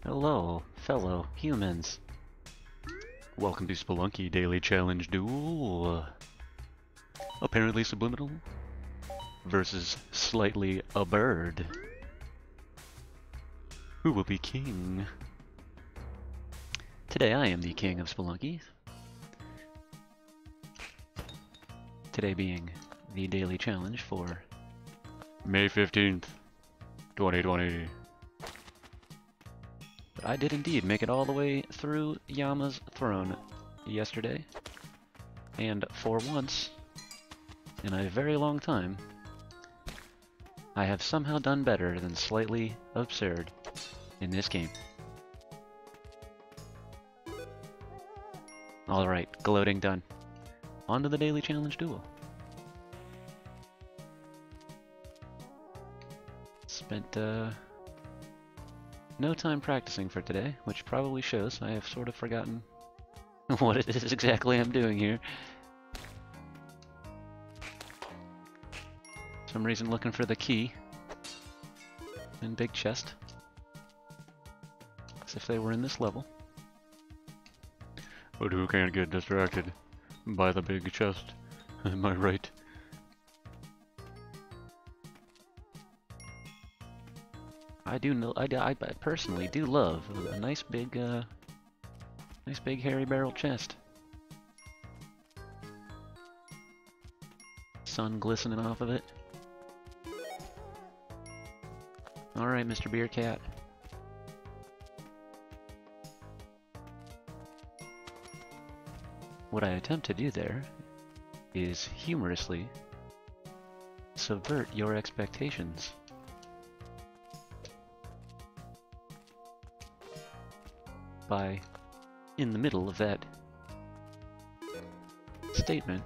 Hello, fellow humans. Welcome to Spelunky Daily Challenge Duel. Apparently Subliminal versus Slightly a Bird. Who will be king? Today I am the king of Spelunky. Today being the daily challenge for May 15th, 2020. But I did indeed make it all the way through Yama's throne yesterday. And for once, in a very long time, I have somehow done better than Slightly Absurd in this game. Alright, gloating done. On to the daily challenge duel. Spent no time practicing for today, which probably shows I have sort of forgotten what it is exactly I'm doing here. Some reason looking for the key in big chest. As if they were in this level. But who can't get distracted by the big chest? Am I right? I personally do love a nice big hairy barrel chest. Sun glistening off of it. Alright, Mr. Beer Cat. What I attempt to do there is humorously subvert your expectations. By, in the middle of that statement,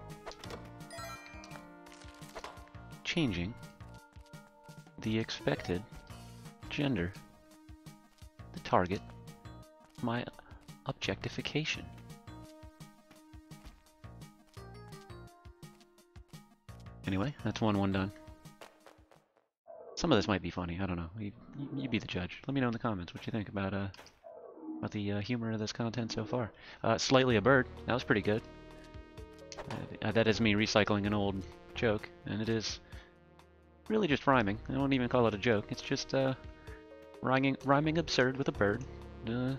changing the expected gender, the target, my objectification. Anyway, that's one done. Some of this might be funny, I don't know. You be the judge. Let me know in the comments what you think about the humor of this content so far. Slightly a bird. That was pretty good. That is me recycling an old joke, and it is really just rhyming. I don't even call it a joke. It's just rhyming absurd with a bird. I'm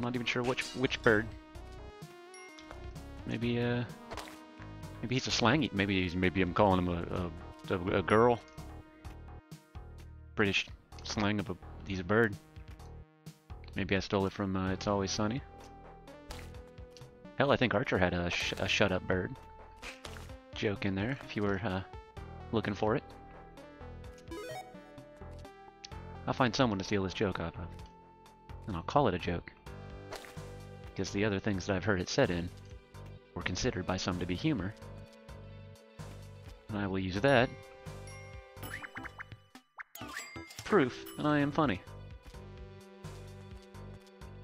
not even sure which bird. Maybe he's a slangy. Maybe I'm calling him a girl. British slang of he's a bird. Maybe I stole it from It's Always Sunny. Hell, I think Archer had a shut up bird joke in there, if you were looking for it. I'll find someone to steal this joke out of, and I'll call it a joke. Because the other things that I've heard it said in were considered by some to be humor. And I will use that proof that I am funny.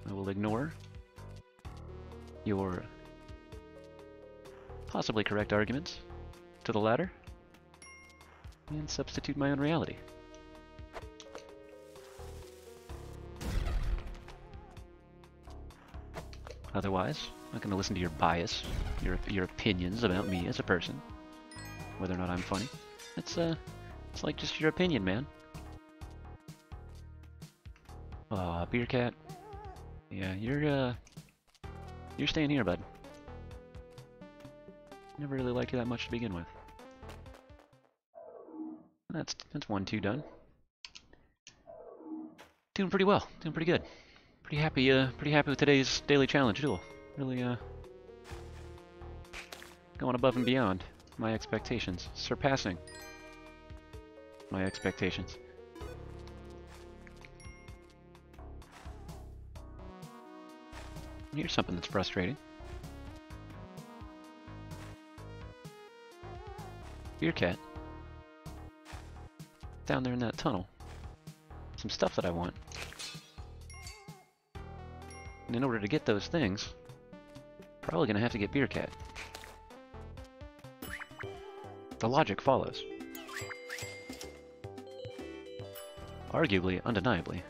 I will ignore your possibly correct arguments to the latter and substitute my own reality. Otherwise, I'm not going to listen to your bias, your opinions about me as a person, whether or not I'm funny. It's like just your opinion, man. Aw, Beer Cat. Yeah, you're staying here, bud. Never really liked you that much to begin with. That's 1-2 done. Doing pretty well. Doing pretty good. Pretty happy with today's daily challenge duel. Really going above and beyond my expectations, surpassing my expectations. Here's something that's frustrating. Beer Cat. Down there in that tunnel. Some stuff that I want. And in order to get those things, probably gonna have to get Beer Cat. The logic follows. arguably, undeniably,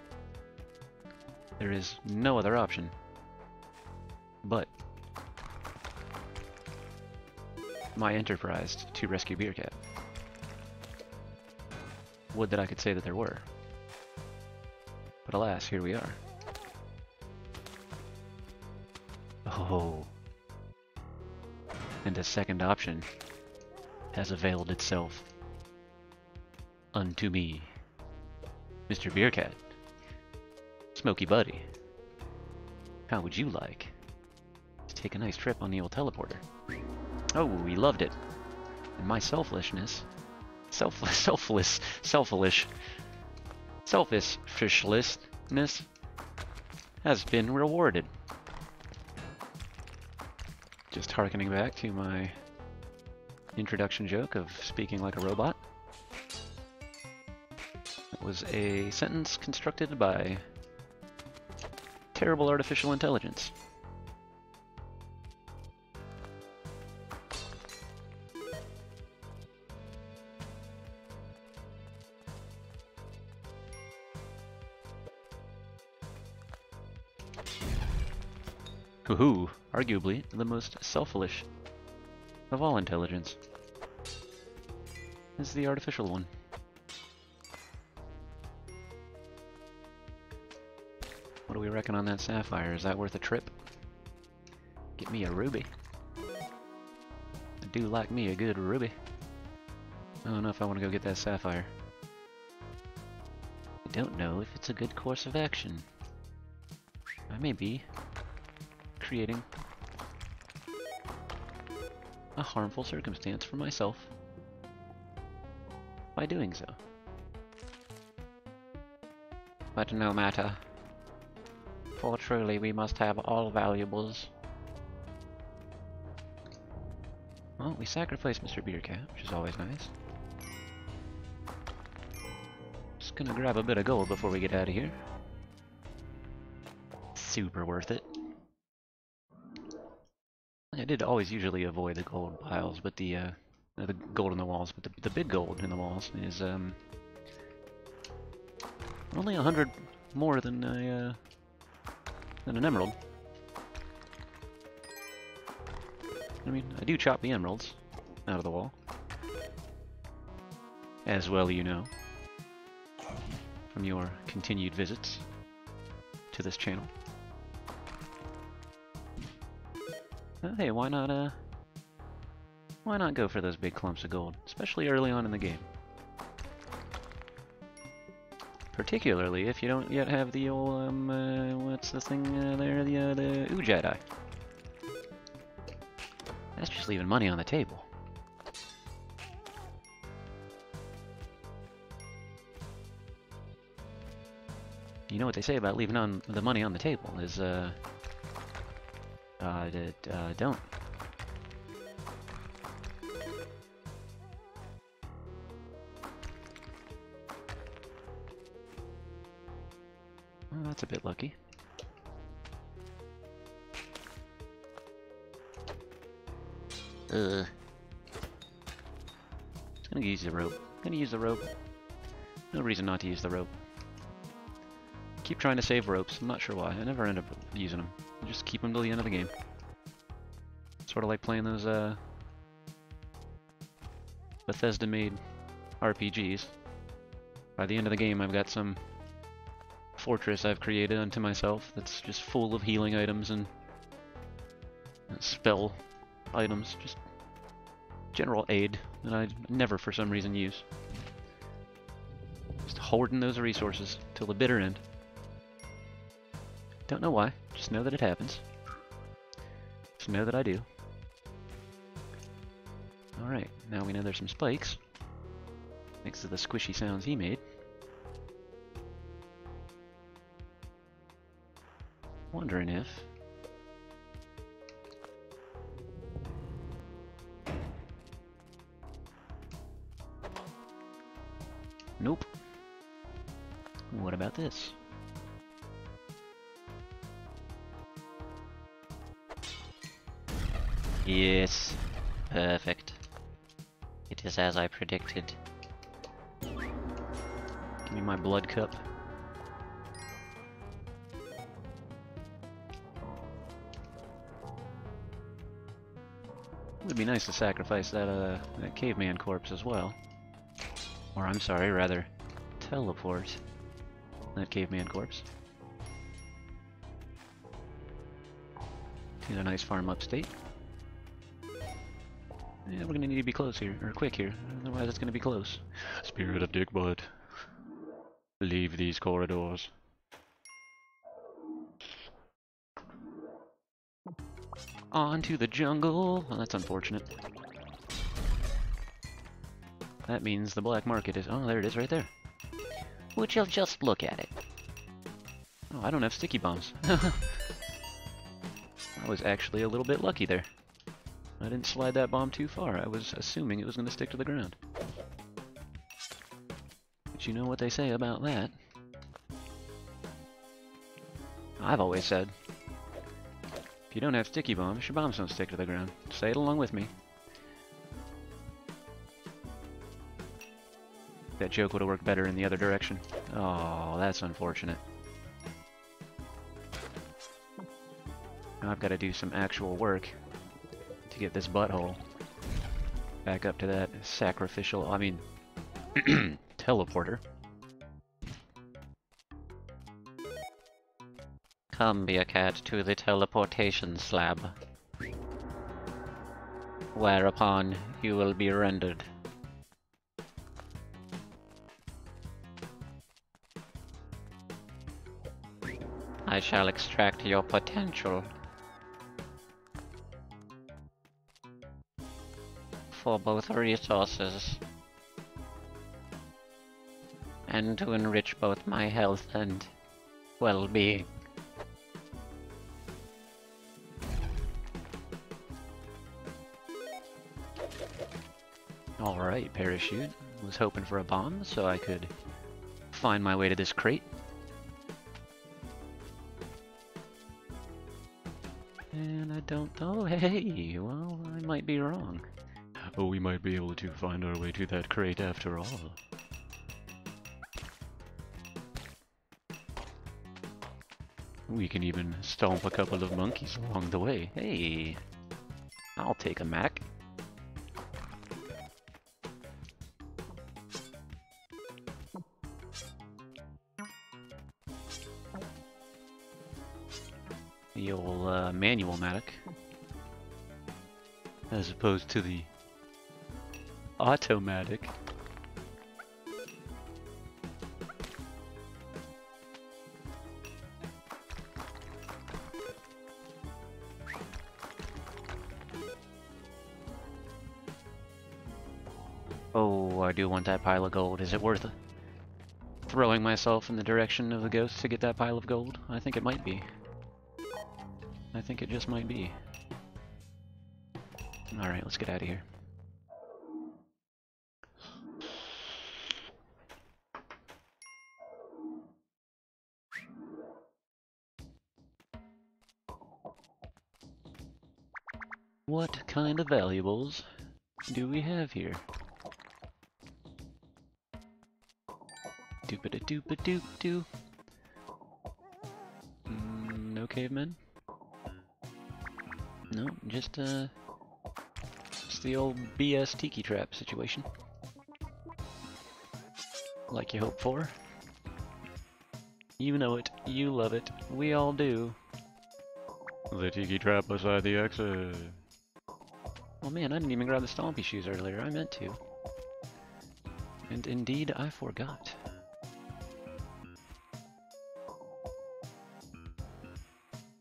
there is no other option but my enterprise to rescue Beercat. Would that I could say that there were. But alas, here we are. Oh. And a second option has availed itself unto me. Mr. Beercat. Smoky Buddy. How would you like to take a nice trip on the old teleporter? Oh, we loved it. And my selfishness has been rewarded. Just hearkening back to my introduction joke of speaking like a robot. That was a sentence constructed by terrible artificial intelligence. Hoo-hoo, arguably the most selfish of all intelligence is the artificial one. What do we reckon on that sapphire? Is that worth a trip? Get me a ruby. I do like me a good ruby. I don't know if I want to go get that sapphire. I don't know if it's a good course of action. I may be creating a harmful circumstance for myself by doing so. But no matter, for truly we must have all valuables. Well, we sacrificed Mr. Beercat, which is always nice. Just gonna grab a bit of gold before we get out of here. Super worth it. I did always usually avoid the gold piles, but the gold in the walls, but the big gold in the walls is only 100 more than an emerald. I mean, I do chop the emeralds out of the wall, as well you know, from your continued visits to this channel. Hey, why not go for those big clumps of gold, especially early on in the game? Particularly if you don't yet have the old, what's the thing there, the 𝑈-Jedi. That's just leaving money on the table. You know what they say about leaving the money on the table is, don't. Well, that's a bit lucky. Just gonna use the rope. Gonna use the rope. No reason not to use the rope. Keep trying to save ropes. I'm not sure why. I never end up using them. I just keep them till the end of the game. Sort of like playing those Bethesda-made RPGs. By the end of the game, I've got some fortress I've created unto myself that's just full of healing items and spell items, just general aid that I never for some reason use. Just hoarding those resources till the bitter end. Don't know why, just know that it happens. Just know that I do. Alright, now we know there's some spikes next to the squishy sounds he made. Wondering if nope. What about this? Yes. Perfect. It is as I predicted. Can Give me my blood cup. It would be nice to sacrifice that caveman corpse as well. Or I'm sorry, rather, teleport that caveman corpse to a nice farm upstate. Yeah, we're gonna need to be close here, or quick here, otherwise it's gonna be close. Spirit of Dick Butt, leave these corridors. On to the jungle. Well, that's unfortunate. That means the black market is... Oh, there it is right there. Would you just look at it? Oh, I don't have sticky bombs. I was actually a little bit lucky there. I didn't slide that bomb too far. I was assuming it was going to stick to the ground. But you know what they say about that. I've always said, if you don't have sticky bombs, your bombs don't stick to the ground. Say it along with me. That joke would have worked better in the other direction. Oh, that's unfortunate. Now I've got to do some actual work to get this butthole back up to that sacrificial, I mean, teleporter. Come, be a cat, to the teleportation slab, whereupon you will be rendered. I shall extract your potential for both resources and to enrich both my health and well-being. Alright, parachute. Was hoping for a bomb so I could find my way to this crate. And I don't... Oh, hey! Well, I might be wrong. Oh, we might be able to find our way to that crate after all. We can even stomp a couple of monkeys along the way. Hey! I'll take a Mac. The old manual matic, as opposed to the automatic. Oh, I do want that pile of gold. Is it worth throwing myself in the direction of the ghost to get that pile of gold? I think it might be. I think it just might be. Alright, let's get out of here. What kind of valuables do we have here? Doop-a-da-doop-a-doop-doo. No cavemen? No, just the old BS tiki trap situation. Like you hope for. You know it, you love it, we all do. The tiki trap beside the exit. Oh man, I didn't even grab the stompy shoes earlier, I meant to. And indeed, I forgot.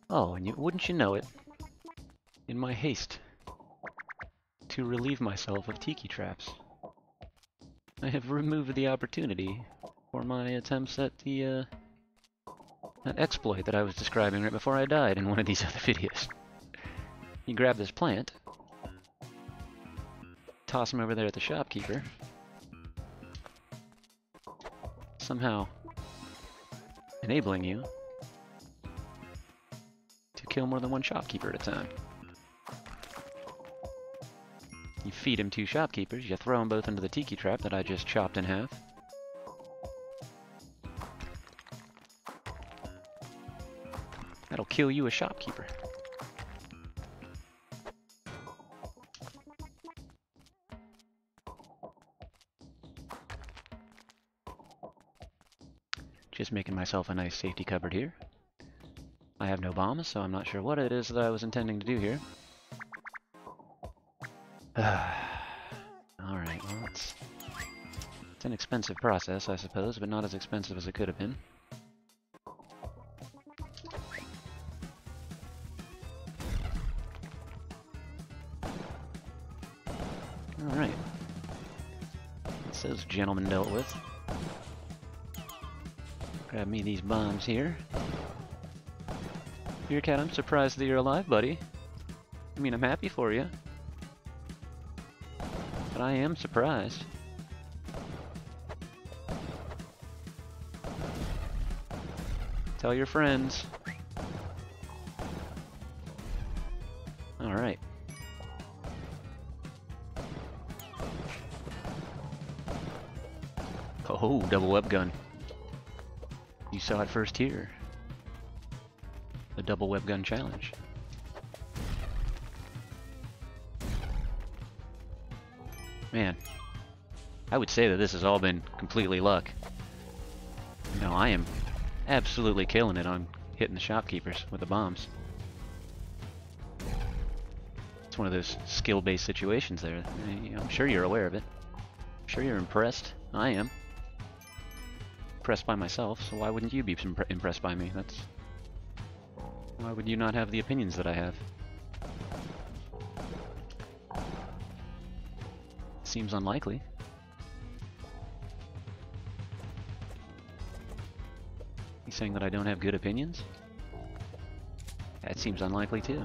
Oh, and wouldn't you know it, in my haste to relieve myself of tiki traps, I have removed the opportunity for my attempts at the that exploit that I was describing right before I died in one of these other videos. You grab this plant, toss him over there at the shopkeeper, somehow enabling you to kill more than one shopkeeper at a time. You feed him two shopkeepers, you throw them both into the tiki trap that I just chopped in half. That'll kill you, a shopkeeper. Just making myself a nice safety cupboard here. I have no bombs, so I'm not sure what it is that I was intending to do here. Alright, well, it's an expensive process, I suppose, but not as expensive as it could have been. Alright. That's those gentlemen dealt with. Grab me these bombs here. Beer Cat, I'm surprised that you're alive, buddy. I mean, I'm happy for you. But I am surprised. Tell your friends. Alright. Oh, double web gun. You saw it first here. The double web gun challenge. Man, I would say that this has all been completely luck. No, I am absolutely killing it on hitting the shopkeepers with the bombs. It's one of those skill-based situations there. I'm sure you're aware of it. I'm sure you're impressed. I am. Impressed by myself, so why wouldn't you be impressed by me? Why would you not have the opinions that I have? Seems unlikely. You saying that I don't have good opinions? That seems unlikely too.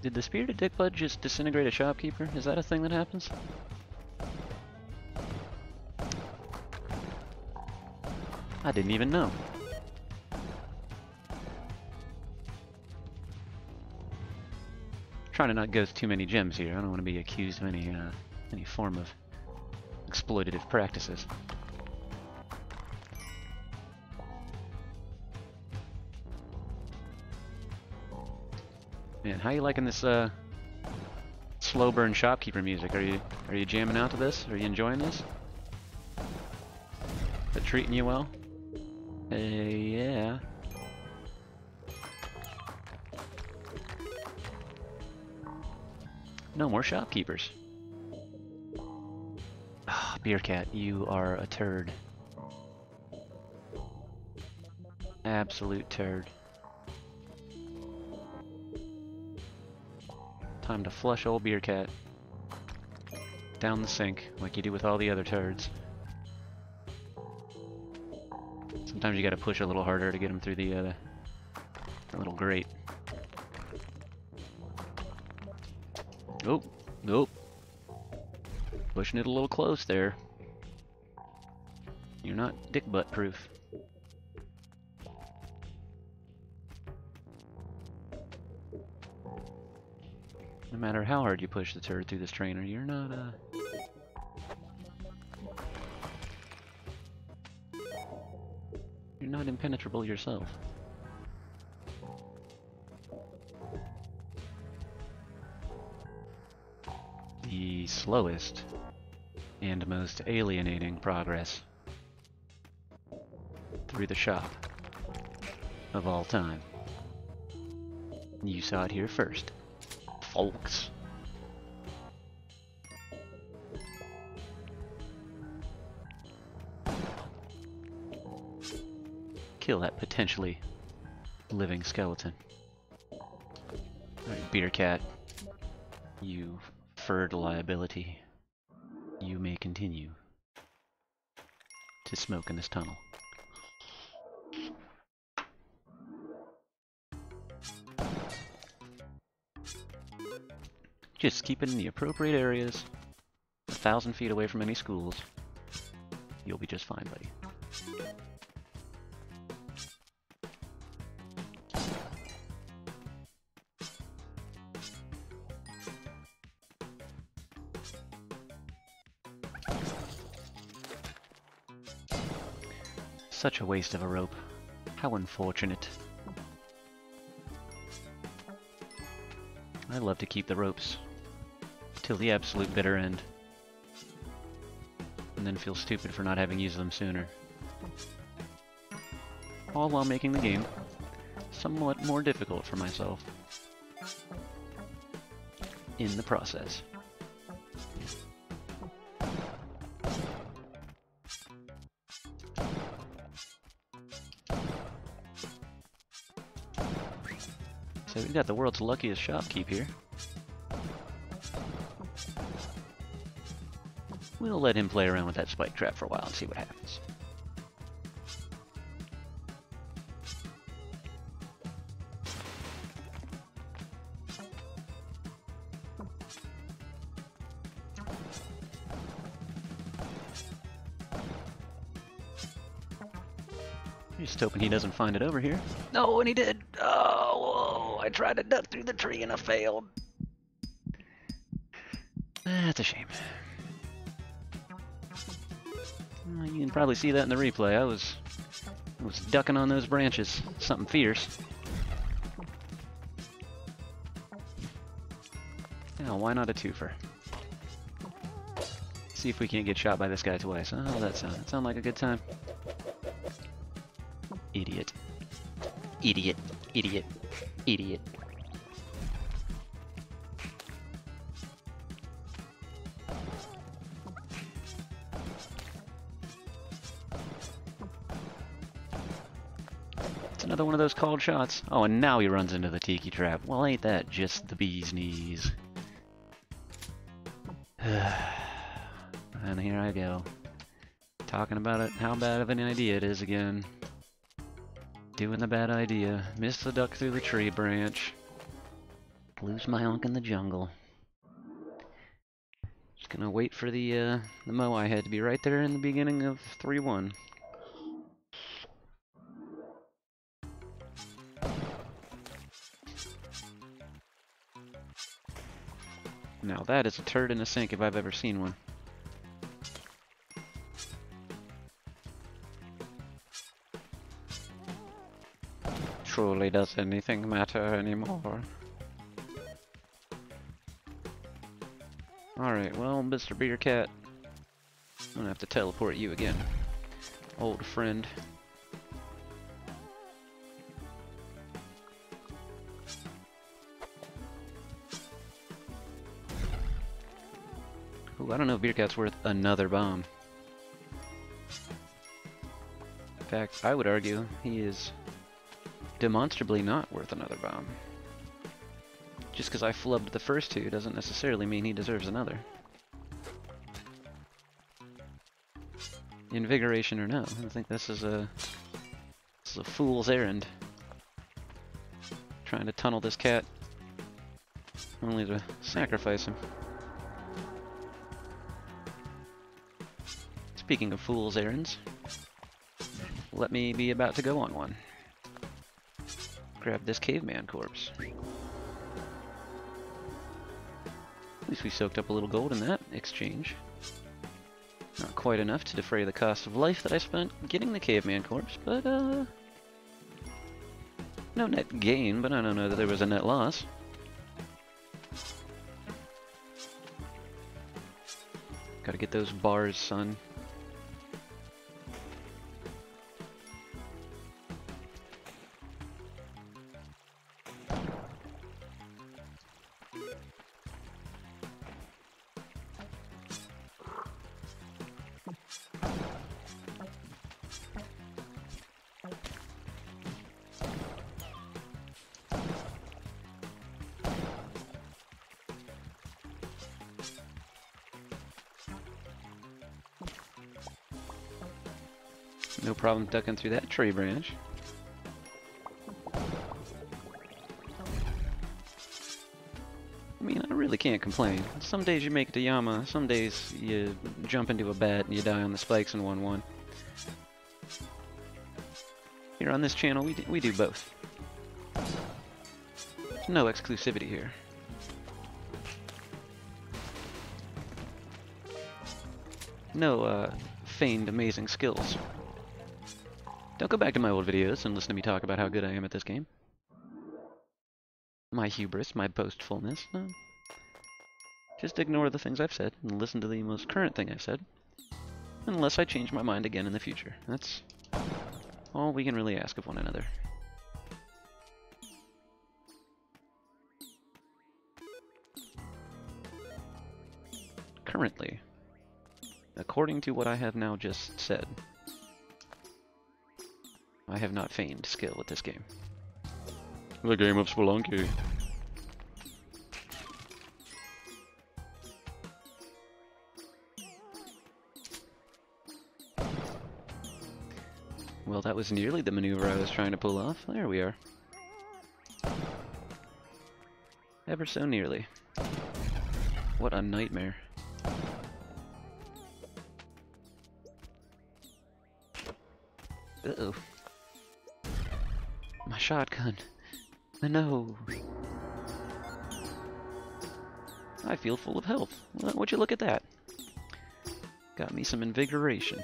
Did the Spirited Dickbud just disintegrate a shopkeeper? Is that a thing that happens? I didn't even know. Trying to not go too many gems here. I don't want to be accused of any form of exploitative practices. Man, how you liking this slow burn shopkeeper music? Are you jamming out to this? Are you enjoying this? Is it treating you well? Yeah. No more shopkeepers. Ah, Beer Cat, you are a turd. Absolute turd. Time to flush old Beer Cat down the sink like you do with all the other turds. Sometimes you gotta push a little harder to get him through the little grate. Oh, nope. Pushing it a little close there. You're not dick butt proof. No matter how hard you push the turd through this trainer, you're not you're not impenetrable yourself. The slowest and most alienating progress through the shop of all time. You saw it here first, folks. Kill that potentially living skeleton. Alright, Beer Cat, you furred liability. You may continue to smoke in this tunnel. Just keep it in the appropriate areas, 1,000 feet away from any schools. You'll be just fine, buddy. Such a waste of a rope. How unfortunate. I love to keep the ropes till the absolute bitter end, and then feel stupid for not having used them sooner. All while making the game somewhat more difficult for myself in the process. So we've got the world's luckiest shopkeep here. We'll let him play around with that spike trap for a while and see what happens. Just hoping he doesn't find it over here. No, and he did! Oh, whoa! I tried to duck through the tree and I failed. That's a shame. You can probably see that in the replay. I was ducking on those branches. Something fierce. Now, why not a twofer? See if we can't get shot by this guy twice. Oh, that sound like a good time. Idiot. Idiot. Idiot. Idiot. It's another one of those called shots. Oh, and now he runs into the tiki trap. Well, ain't that just the bee's knees? And here I go. Talking about it, how bad of an idea it is again. Doing the bad idea. Miss the duck through the tree branch. Lose my ankh in the jungle. Just gonna wait for the Moai head to be right there in the beginning of 3-1. Now that is a turd in a sink if I've ever seen one. Truly, does anything matter anymore? Alright, well, Mr. Beer Cat, I'm gonna have to teleport you again. Old friend. Ooh, I don't know if Beer Cat's worth another bomb. In fact, I would argue he is demonstrably not worth another bomb. Just because I flubbed the first two doesn't necessarily mean he deserves another. Invigoration or no, I think this is a fool's errand. Trying to tunnel this cat, only to sacrifice him. Speaking of fool's errands, let me be about to go on one. Grab this caveman corpse. At least we soaked up a little gold in that exchange. Not quite enough to defray the cost of life that I spent getting the caveman corpse, but no net gain, but I don't know that there was a net loss. Gotta get those bars, son. No problem ducking through that tree branch. I mean, I really can't complain. Some days you make it to Yama, some days you jump into a bat and you die on the spikes in 1-1. Here on this channel, we do both. There's no exclusivity here. No feigned amazing skills. Don't go back to my old videos and listen to me talk about how good I am at this game. My hubris, my boastfulness. No. Just ignore the things I've said and listen to the most current thing I've said. Unless I change my mind again in the future. That's all we can really ask of one another. Currently, according to what I have now just said, I have not feigned skill at this game. The game of Spelunky. Well, that was nearly the maneuver I was trying to pull off. There we are. Ever so nearly. What a nightmare. Uh-oh. My shotgun. No. I feel full of health. Would you look at that? Got me some invigoration.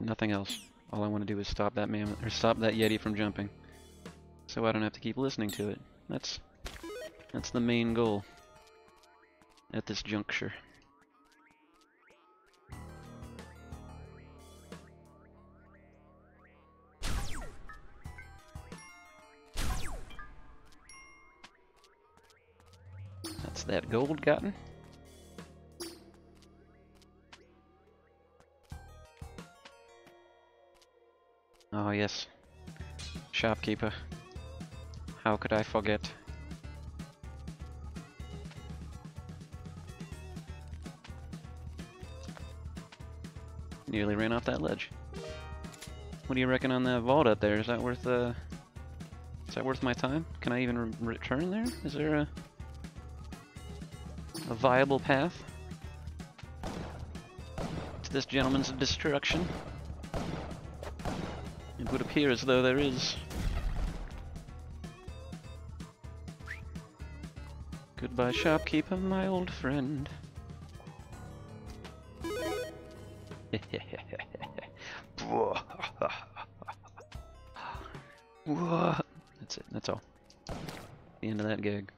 Nothing else. All I want to do is stop that mammoth, or stop that Yeti from jumping, so I don't have to keep listening to it. That's the main goal at this juncture. That's that gold gotten. Oh yes, shopkeeper. How could I forget? Nearly ran off that ledge. What do you reckon on that vault up there? Is that worth my time? Can I even return there? Is there a viable path to this gentleman's destruction? It would appear as though there is. Goodbye, shopkeeper, my old friend. That's it, that's all. The end of that gag.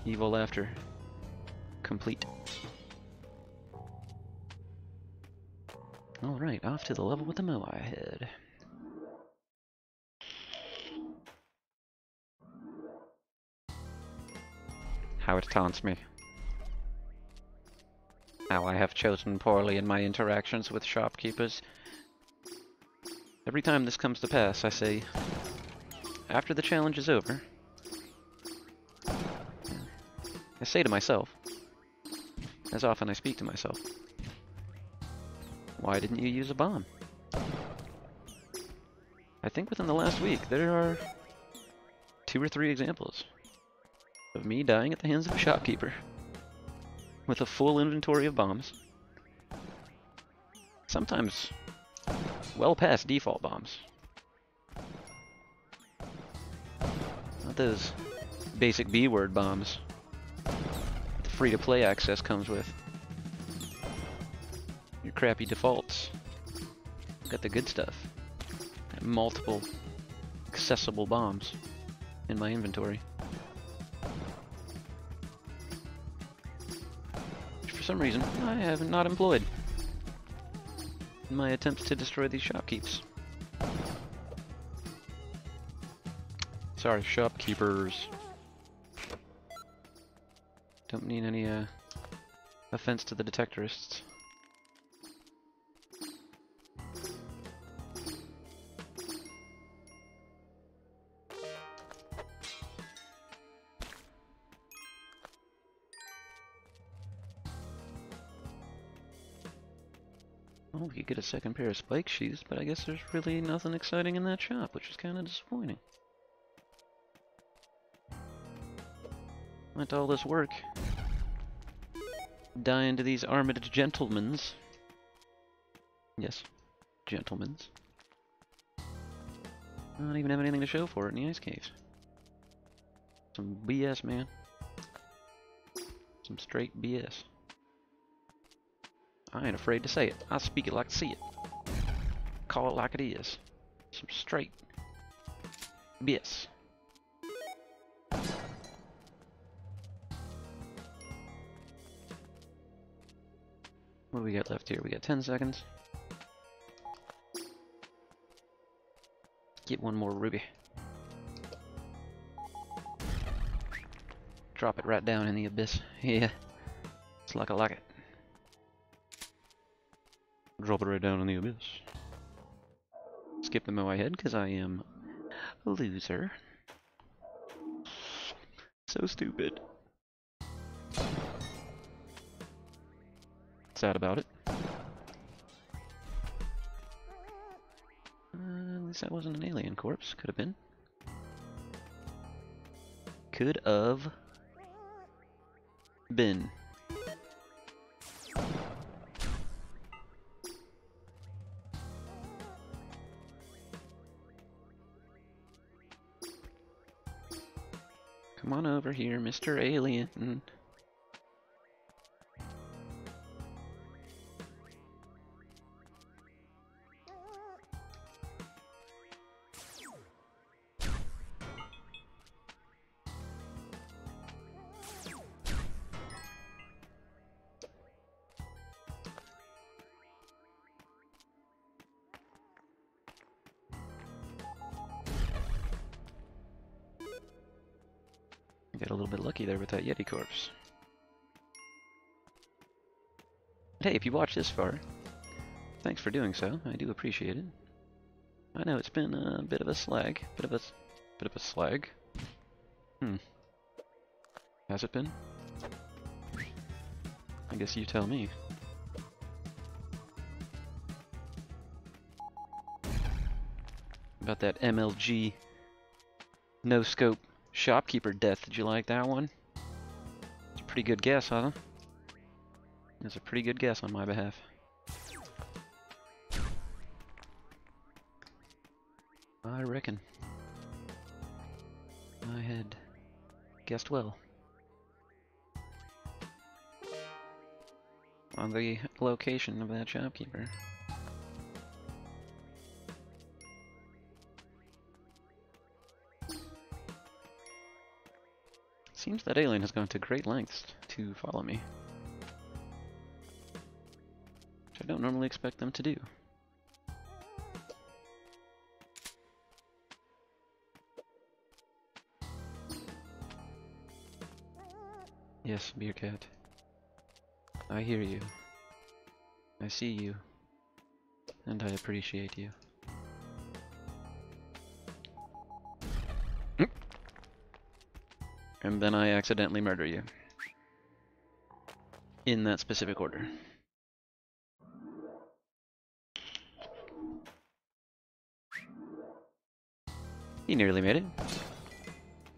Evil laughter. Complete. Alright, off to the level with the Moai head. How it taunts me. How I have chosen poorly in my interactions with shopkeepers. Every time this comes to pass, I say, after the challenge is over, I say to myself, as often I speak to myself, why didn't you use a bomb? I think within the last week there are 2 or 3 examples of me dying at the hands of a shopkeeper with a full inventory of bombs. Sometimes well past default bombs. Not those basic B-word bombs the free-to-play access comes with. Your crappy defaults. Got the good stuff. Got multiple accessible bombs in my inventory. Which for some reason I have not employed in my attempts to destroy these shopkeepers. Sorry, shopkeepers. Don't mean any offense to the detectorists. Oh, we could get a second pair of spike shoes, but I guess there's really nothing exciting in that shop, which is kind of disappointing. Went to all this work dying to these armored gentlemens. Yes, gentlemens. I don't even have anything to show for it in the ice caves. Some BS, man. Some straight BS. I ain't afraid to say it. I speak it like I see it. Call it like it is. Some straight BS. What do we got left here? We got 10 seconds. Get one more ruby. Drop it right down in the abyss. Yeah. It's like I like it. Drop it right down in the abyss. Skip them in my head because I am a loser. So stupid. Sad about it. At least that wasn't an alien corpse. Could have been. Could have been. Come on over here, Mr. Alien. Got a little bit lucky there with that Yeti corpse. But hey, if you watched this far, thanks for doing so. I do appreciate it. I know it's been a bit of a slag. Bit of a slag. Has it been? I guess you tell me. About that MLG no scope shopkeeper death. Did you like that one? It's a pretty good guess, huh? It's a pretty good guess on my behalf. I reckon I had guessed well on the location of that shopkeeper. Seems that alien has gone to great lengths to follow me, which I don't normally expect them to do. Yes, Beer Cat. I hear you. I see you. And I appreciate you. And then I accidentally murder you. In that specific order. He nearly made it.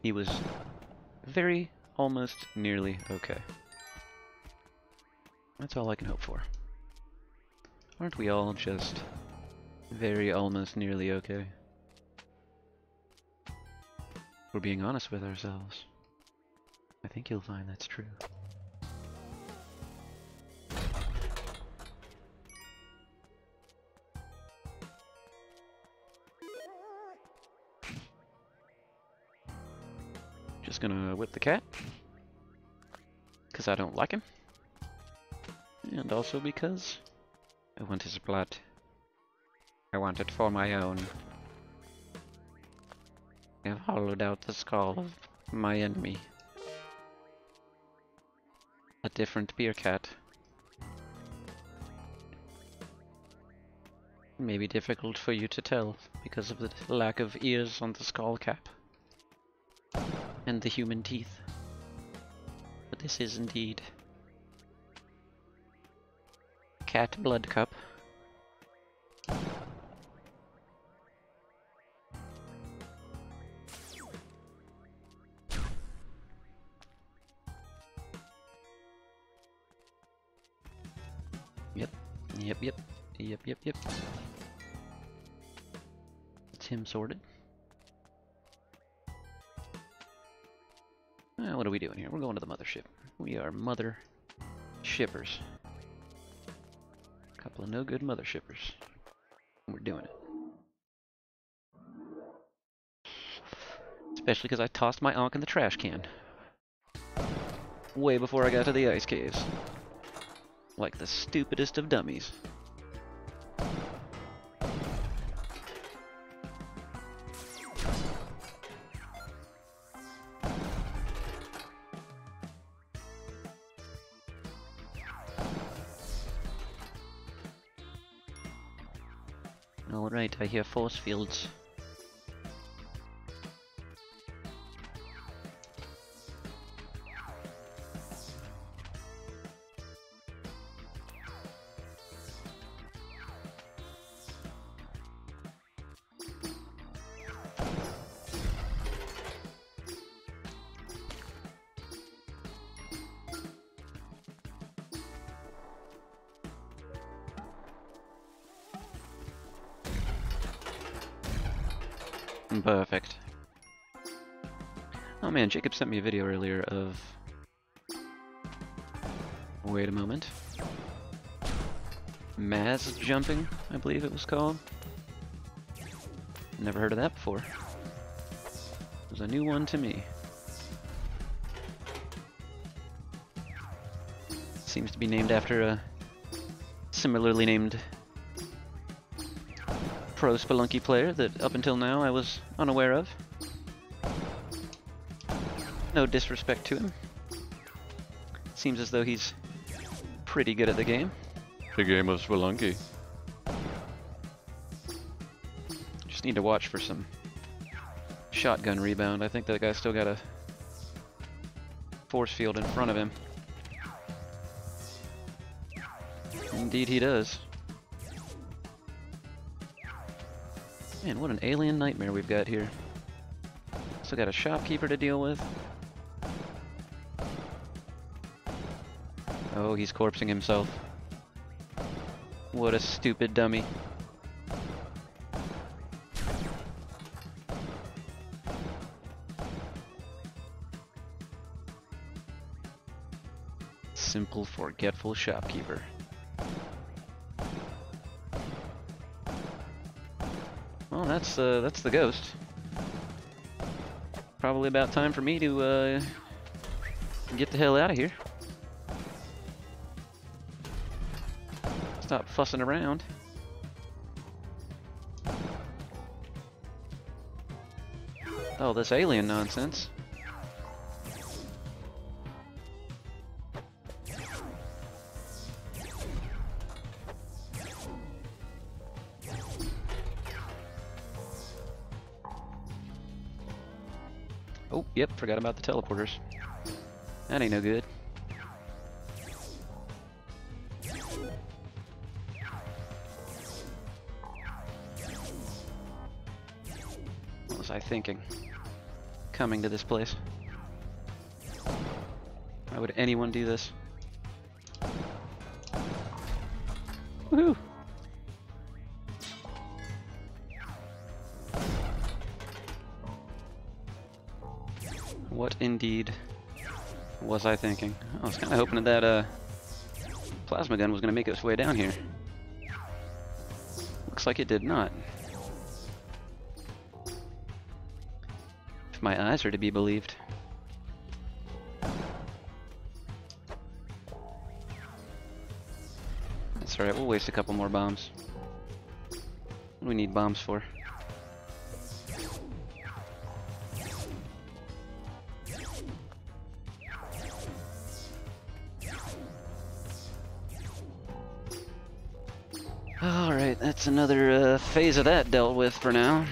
He was very, almost, nearly okay. That's all I can hope for. Aren't we all just very, almost, nearly okay? We're being honest with ourselves. I think you'll find that's true. Just gonna whip the cat. Because I don't like him. And also because I want his blood. I want it for my own. I've hollowed out the skull of my enemy. A different beer cat. It may be difficult for you to tell because of the lack of ears on the skull cap. And the human teeth. But this is indeed cat blood cup. Yep, yep. Yep, yep, yep. It's him sorted. What are we doing here? We're going to the mothership. We are mother shippers. A couple of no good mother shippers. We're doing it. Especially because I tossed my ankh in the trash can. Way before I got to the ice caves. Like the stupidest of dummies. Alright, I hear force fields. Perfect. Oh man, Jacob sent me a video earlier of... Wait a moment. Mass jumping, I believe it was called. Never heard of that before. It was a new one to me. Seems to be named after a similarly named pro Spelunky player that up until now I was unaware of. No disrespect to him. Seems as though he's pretty good at the game. The game of Spelunky. Just need to watch for some shotgun rebound. I think that guy's still got a force field in front of him. Indeed he does. Man, what an alien nightmare we've got here. Still got a shopkeeper to deal with. Oh, he's corpsing himself. What a stupid dummy. Simple, forgetful shopkeeper. Well, that's the ghost. Probably about time for me to get the hell out of here. Stop fussing around. Oh, this alien nonsense. Oh, yep, forgot about the teleporters. That ain't no good. What was I thinking? Coming to this place. Why would anyone do this? Woohoo! What indeed was I thinking? I was kind of hoping that plasma gun was going to make its way down here. Looks like it did not. If my eyes are to be believed. That's alright, we'll waste a couple more bombs. What do we need bombs for? Alright, that's another phase of that dealt with for now.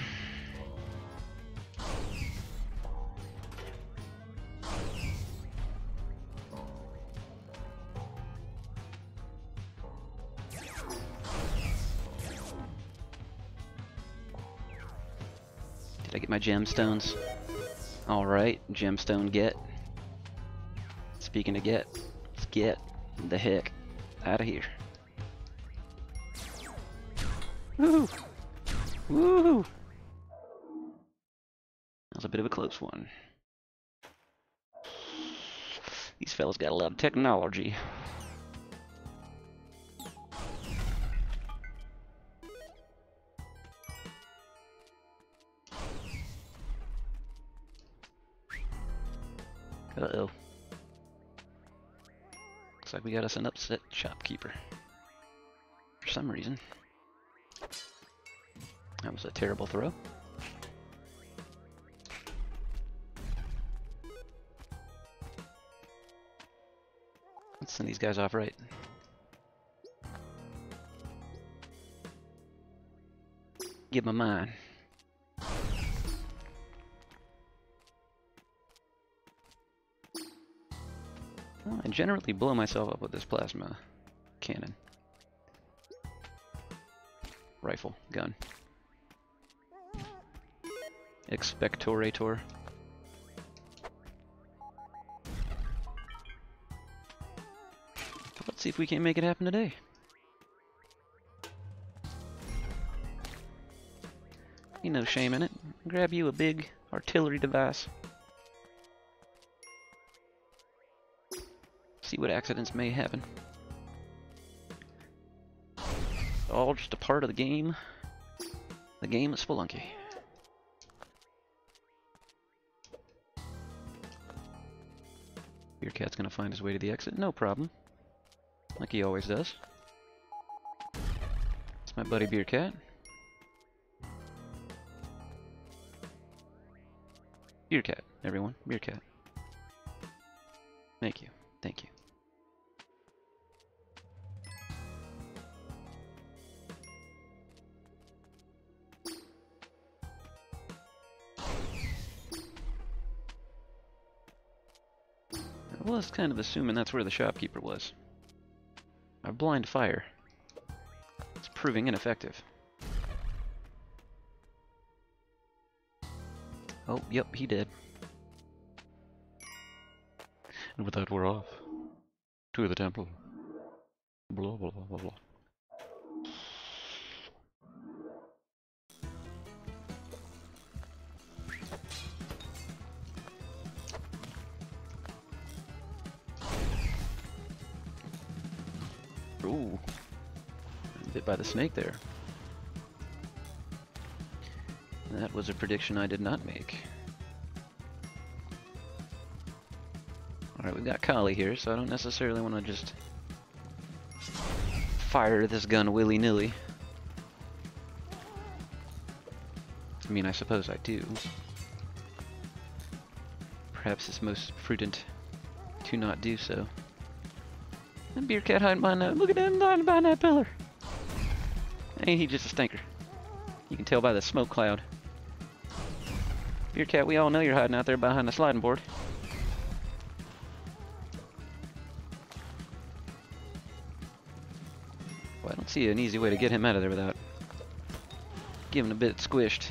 Did I get my gemstones? Alright, gemstone get. Speaking of get, let's get the heck out of here. Woohoo! Woohoo! That was a bit of a close one. These fellas got a lot of technology. Uh-oh. Looks like we got us an upset shopkeeper. For some reason. That was a terrible throw. Let's send these guys off right. Give 'em a mine. Well, I generally blow myself up with this plasma cannon. Rifle, gun. Expectorator. Let's see if we can make it happen today. Ain't no shame in it. Grab you a big artillery device. See what accidents may happen. All just a part of the game. The game of Spelunky. Your cat's gonna find his way to the exit, no problem. Like he always does. It's my buddy Beer Cat. Beer Cat, everyone. Beer Cat. Thank you. Thank you. I was kind of assuming that's where the shopkeeper was. Our blind fire. It's proving ineffective. Oh, yep, he did. And with that, we're off to the temple. Blah, blah, blah, blah. Ooh. Bit by the snake there. That was a prediction I did not make. Alright, we've got Kali here, so I don't necessarily want to just fire this gun willy-nilly. I mean, I suppose I do. Perhaps it's most prudent to not do so. That Beer Cat hiding behind that. Look at him hiding behind that pillar. Ain't he just a stinker? You can tell by the smoke cloud. Beer Cat, we all know you're hiding out there behind the sliding board. Well, I don't see an easy way to get him out of there without giving a bit squished.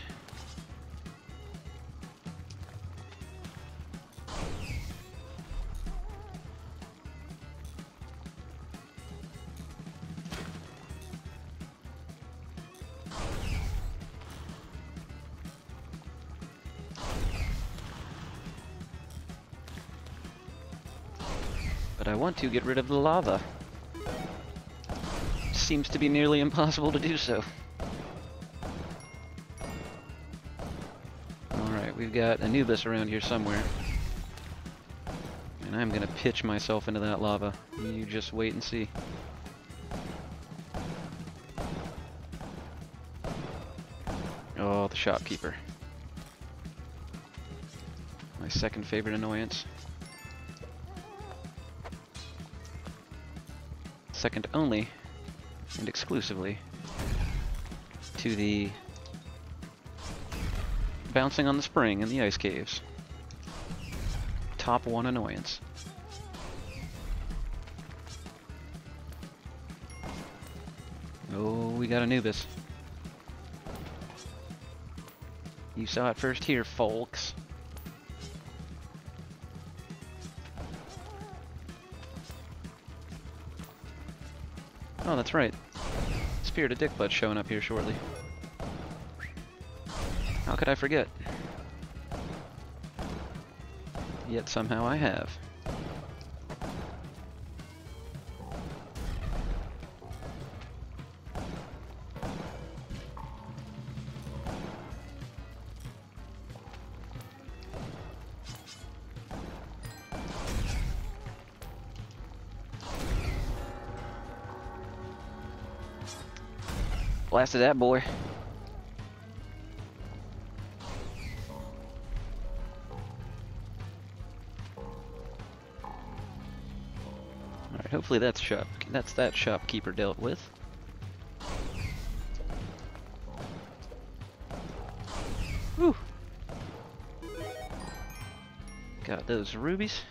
But I want to get rid of the lava. Seems to be nearly impossible to do so. Alright, we've got Anubis around here somewhere. And I'm gonna pitch myself into that lava. You just wait and see. Oh, the shopkeeper. My second favorite annoyance. Second only and exclusively to the bouncing on the spring in the ice caves. Top one annoyance. Oh, we got Anubis. You saw it first here, folks. Oh, that's right. Spirited Dick Butt showing up here shortly. How could I forget? Yet somehow I have. Blasted that boy. Alright, hopefully that's that shopkeeper dealt with. Whew. Got those rubies.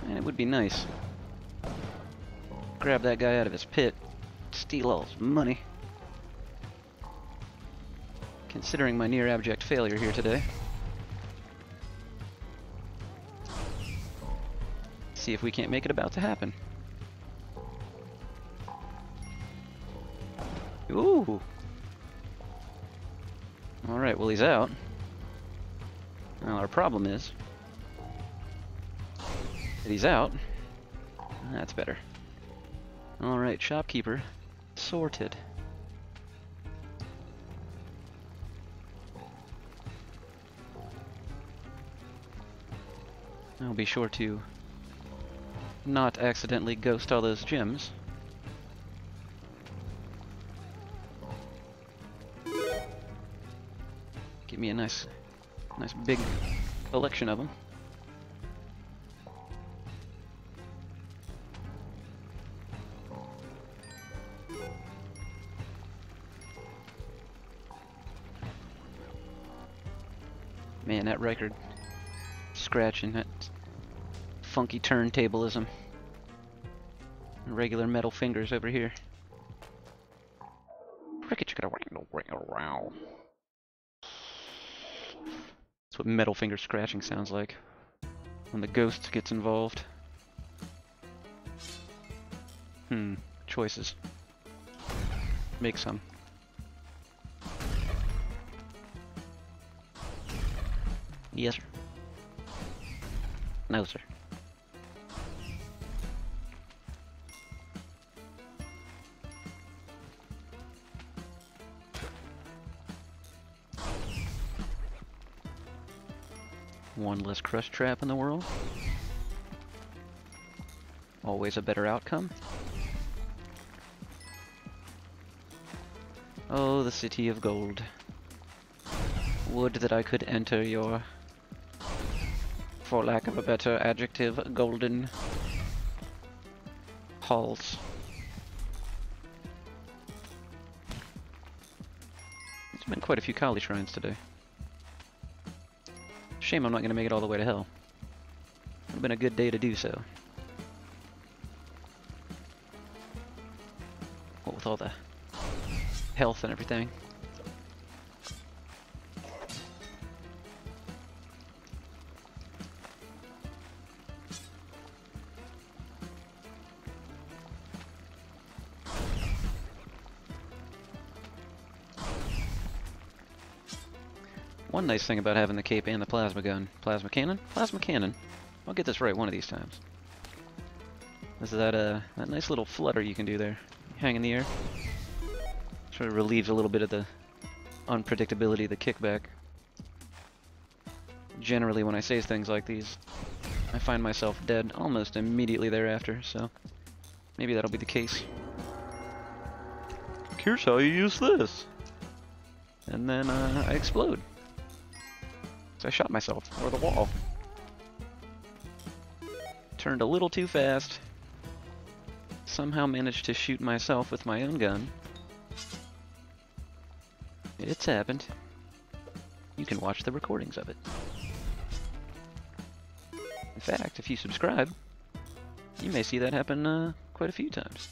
And it would be nice. Grab that guy out of his pit. Steal all his money. Considering my near abject failure here today. See if we can't make it about to happen. Ooh! Alright, well he's out. Well, our problem is that he's out. That's better. Alright, shopkeeper. Sorted. I'll be sure to not accidentally ghost all those gems. Give me a nice big collection of them. Man, that record scratching, that funky turntablism. Regular metal fingers over here. That's what metal finger scratching sounds like when the ghost gets involved. Choices. Make some. Yes, sir. No, sir. One less crush trap in the world. Always a better outcome. Oh, the city of gold. Would that I could enter your, for lack of a better adjective, golden halls. There's been quite a few Kali shrines today. Shame I'm not going to make it all the way to hell. Would have been a good day to do so. What with all the health and everything. One nice thing about having the cape and the plasma gun, plasma cannon. I'll get this right one of these times. Is that nice little flutter you can do there, hang in the air. Sort of relieves a little bit of the unpredictability of the kickback. Generally, when I say things like these, I find myself dead almost immediately thereafter. So maybe that'll be the case. Here's how you use this, and then I explode. I shot myself, or the wall. Turned a little too fast. Somehow managed to shoot myself with my own gun. It's happened. You can watch the recordings of it. In fact, if you subscribe, you may see that happen quite a few times.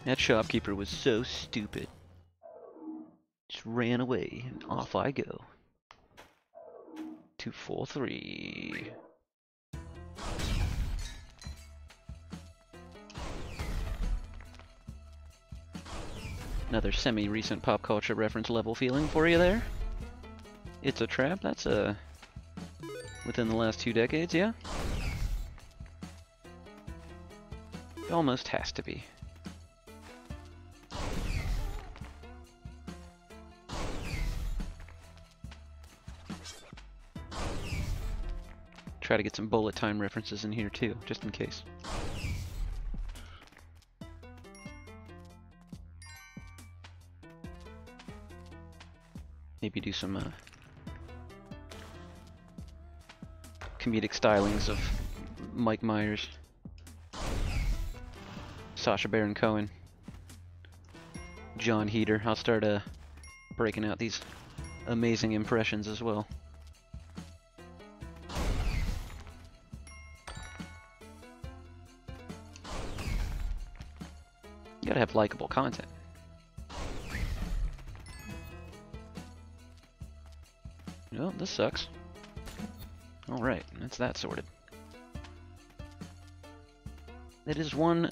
That shopkeeper was so stupid. Just ran away, and off I go. 2, 4, 3. Another semi-recent pop culture reference level feeling for you there. It's a Trap, that's within the last 2 decades, yeah? It almost has to be. Try to get some bullet time references in here too, just in case. Maybe do some comedic stylings of Mike Myers, Sacha Baron Cohen, John Heater. I'll start breaking out these amazing impressions as well. You gotta have likable content. Well, this sucks. Alright, that's that sorted. It is one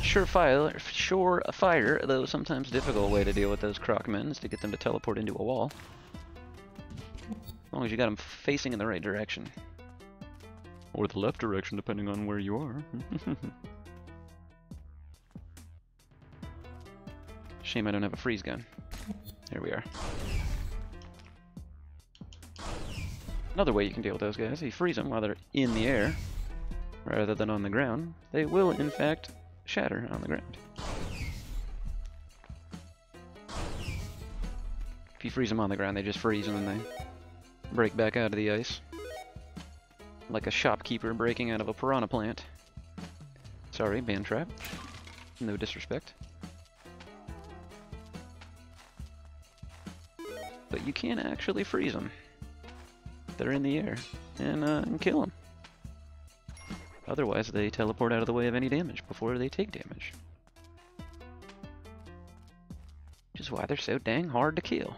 surefire, though sometimes difficult way to deal with those crocmen is to get them to teleport into a wall. As long as you got them facing in the right direction. Or the left direction, depending on where you are. Shame I don't have a freeze gun. There we are. Another way you can deal with those guys, if you freeze them while they're in the air, rather than on the ground, they will in fact shatter on the ground. If you freeze them on the ground, they just freeze and then they break back out of the ice. Like a shopkeeper breaking out of a piranha plant. Sorry, band trap. No disrespect. But you can actually freeze them. They're in the air, and kill them. Otherwise, they teleport out of the way of any damage before they take damage. Which is why they're so dang hard to kill.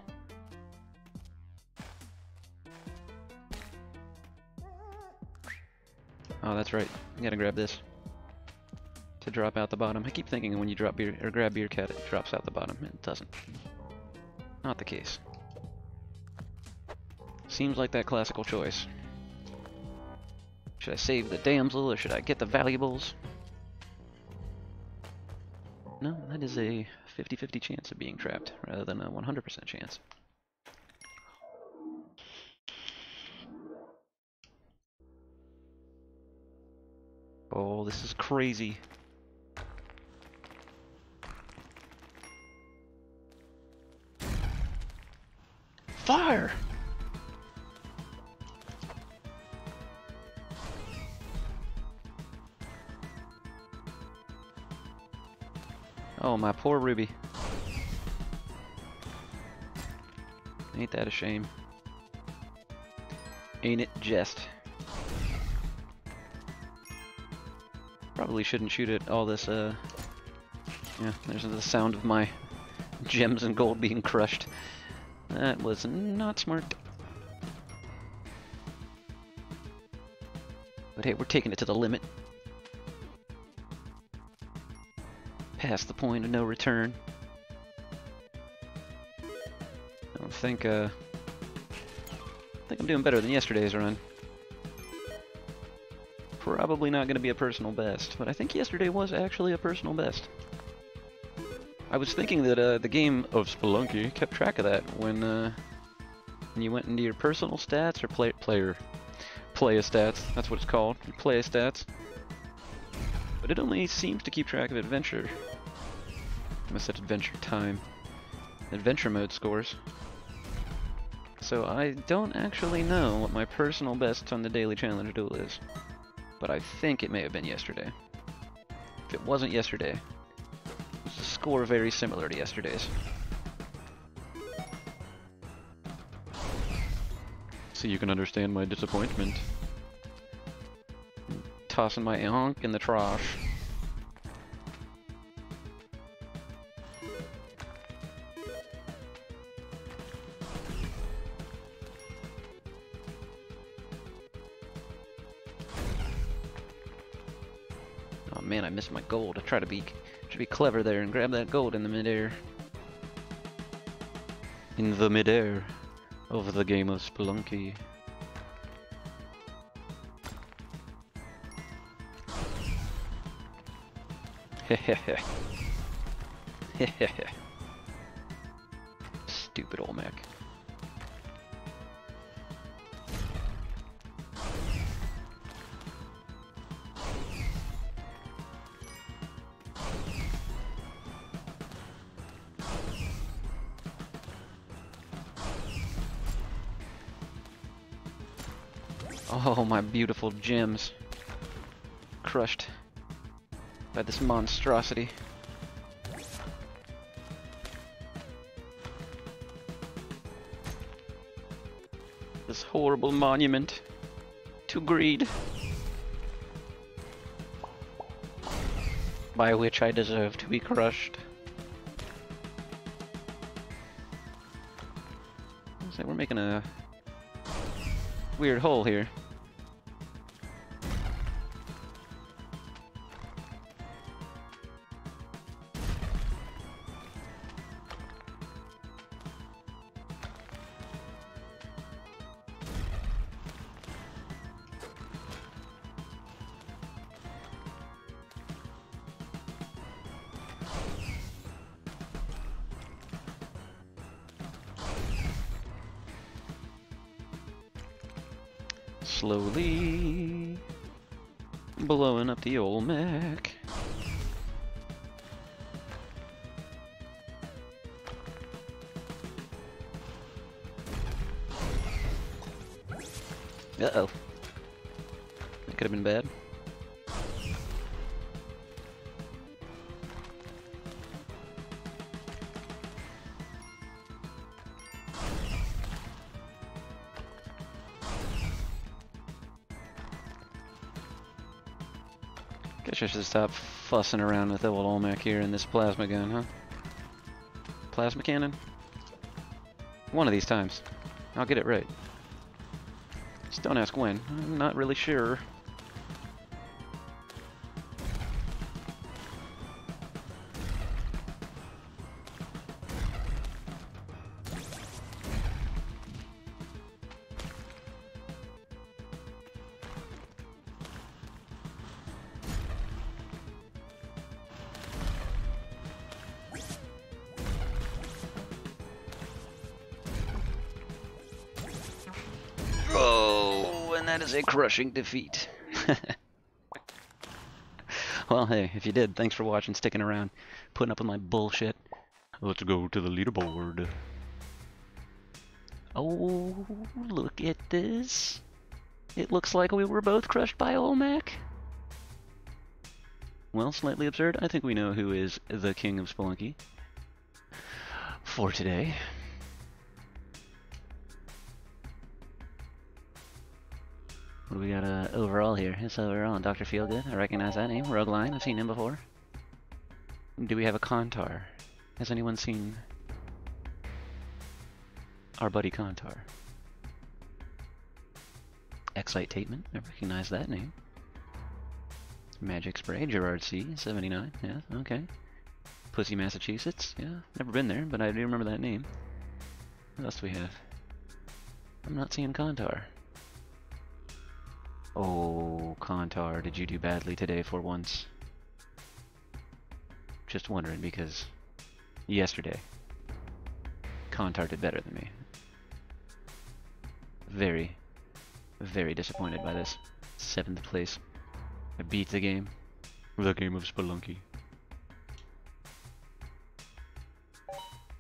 Oh, that's right. You gotta grab this to drop out the bottom. I keep thinking when you drop beer or grab Beer Cat, it drops out the bottom. It doesn't. Not the case. Seems like that classical choice. Should I save the damsel or should I get the valuables? No, that is a 50-50 chance of being trapped rather than a 100% chance. Oh, this is crazy. Fire! Oh, my poor Ruby. Ain't that a shame? Ain't it just? Probably shouldn't shoot at all this, yeah, there's the sound of my gems and gold being crushed. That was not smart. But hey, we're taking it to the limit. Past the point of no return. I don't think, I think I'm doing better than yesterday's run. Probably not going to be a personal best, but I think yesterday was actually a personal best. I was thinking that the game of Spelunky kept track of that when you went into your personal stats or player stats. That's what it's called, player stats. But it only seems to keep track of adventure. I must set adventure time. Adventure mode scores. So I don't actually know what my personal best on the daily challenge duel is. But I think it may have been yesterday. If it wasn't yesterday, it's a score very similar to yesterday's. So you can understand my disappointment. Tossing my ankh in the trash. Oh man, I missed my gold. I try to be clever there and grab that gold in the midair. In the midair of the game of Spelunky. Hehehe. Hehehe. Stupid Olmec. Oh, my beautiful gems. Crushed by this monstrosity. This horrible monument to greed, by which I deserve to be crushed. Looks like we're making a weird hole here. Slowly blowing up the Olmec. Uh-oh. That could have been bad. Guess I should stop fussing around with the old Olmec here in this plasma gun, huh? Plasma cannon? One of these times. I'll get it right. Just don't ask when. I'm not really sure. Oh, and that is a crushing defeat. Well, hey, if you did, thanks for watching, sticking around, putting up with my bullshit. Let's go to the leaderboard. Oh, look at this. It looks like we were both crushed by Olmec. Well, slightly absurd. I think we know who is the king of Spelunky for today. What do we got overall here? It's overall Dr. Feelgood. I recognize that name. Rogueline. I've seen him before. Do we have a Contar? Has anyone seen our buddy Contar? Excitatement. I recognize that name. Magic Spray. Gerard C. 79. Yeah, okay. Pussy, Massachusetts. Yeah, never been there, but I do remember that name. What else do we have? I'm not seeing Contar. Oh, Contar, did you do badly today for once? Just wondering, because yesterday, Contar did better than me. Very, very disappointed by this. 7th place. I beat the game. The game of Spelunky.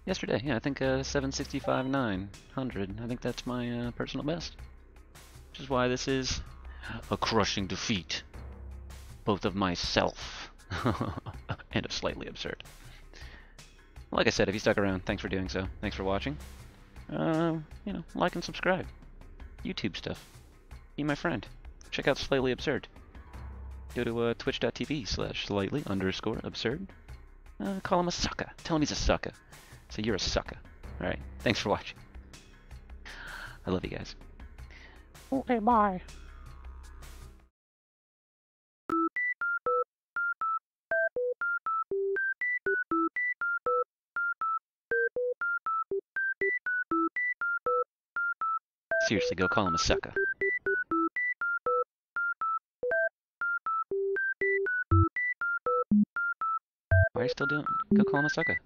Yesterday, yeah, I think 765,900. I think that's my personal best. Which is why this is a crushing defeat, both of myself and of slightly absurd. Like I said, if you stuck around, thanks for doing so. Thanks for watching. You know, like and subscribe. YouTube stuff. Be my friend. Check out Slightly Absurd. Go to twitch.tv/slightly_absurd. Call him a sucker. Tell him he's a sucker. So you're a sucker. Alright, thanks for watching. I love you guys. Okay, bye. Seriously, go call him a sucker. Why are you still doing? Go call him a sucker.